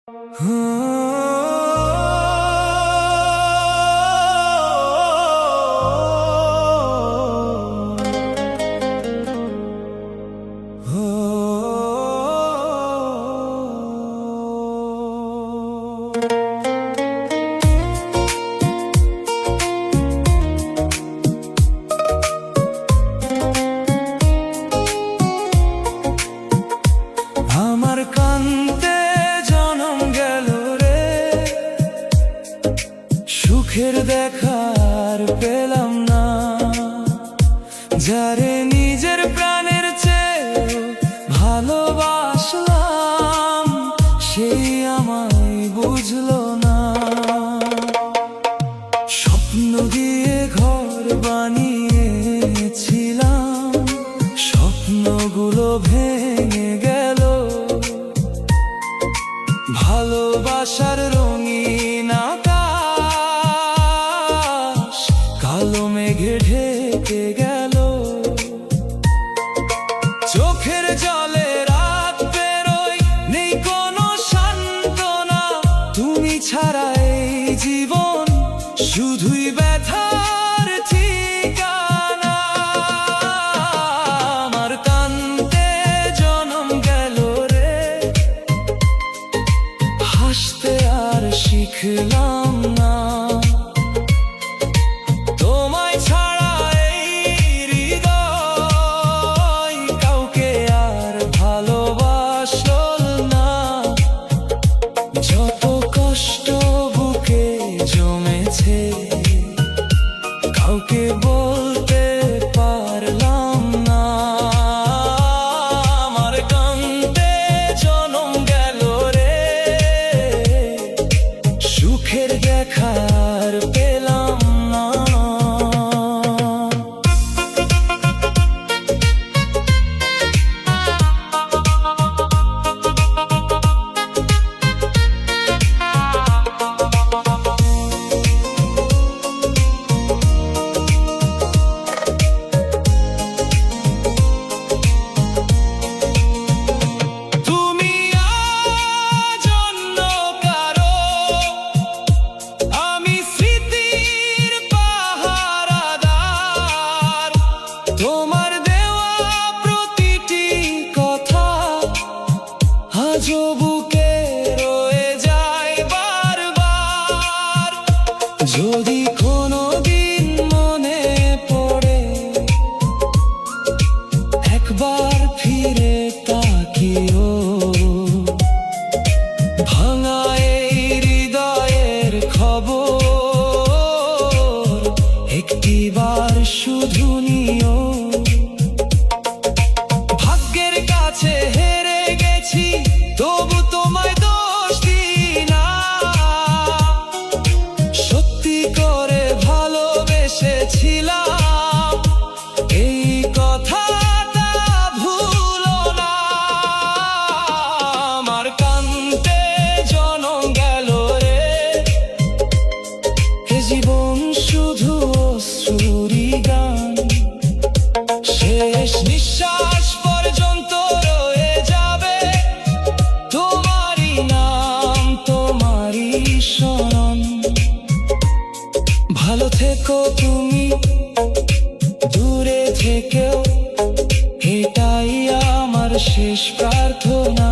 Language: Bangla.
আমার কান্তে জনম গেল রে, সুখের দেখার পেলাম না। যারে নিজের প্রাণের চেয়ে ভালোবাসলাম, সেই আমায় বুঝলো না। স্বপ্ন দিয়ে ঘর বানিয়েছিলাম, স্বপ্নগুলো ভেঙে গেল। ভালোবাসার রঙিন আকাশ কালো মেঘে ঢেকে গেল। চোখের জলে রাত বেরোয়, নেই কোনো সান্ত্বনা। তুমি ছাড়া এই জীবন শুধুই ব্যথার ঠিকানা। আমার কান্তে জনম গেল রে, হাসতে আর শিখলাম না। তোমায় ছাড়া এই হৃদয় কাউকে আর ভালোবাসল না। যত কষ্ট বুকে জমেছে, কাউকে বলতে পারলাম না। আমার কান্তে জনম গেল রে, সুখের দেখার পেলাম না। তুমি আজ অন্য কারো, আমি স্মৃতির পাহারাদার। তোমার দেওয়া প্রতিটি কথা আজও বুকে রয়ে যায় বারবার। যদি কোনোদিন মনে পড়ে, একবার ফিরে তাকিও। ভাঙা এই হৃদয়ের খবর একটিবার শুধু নিও। ভাগ্যের কাছে হেরে গেছি, তবু তোমায় দোষ দিই না। সত্যি করে ভালোবেসেছিলাম, এই কথাটা ভুলো না। আমার কান্তে জনম গেল রে, এ জীবন শুধু অশ্রুরই গান। শেষ নিঃশ্বাস পর্যন্ত রয়ে যাবে তোমারই নাম, তোমারই শরণ। ভালো থেকো তুমি, দূরে থেকেও, এটাই আমার শেষ প্রার্থনা।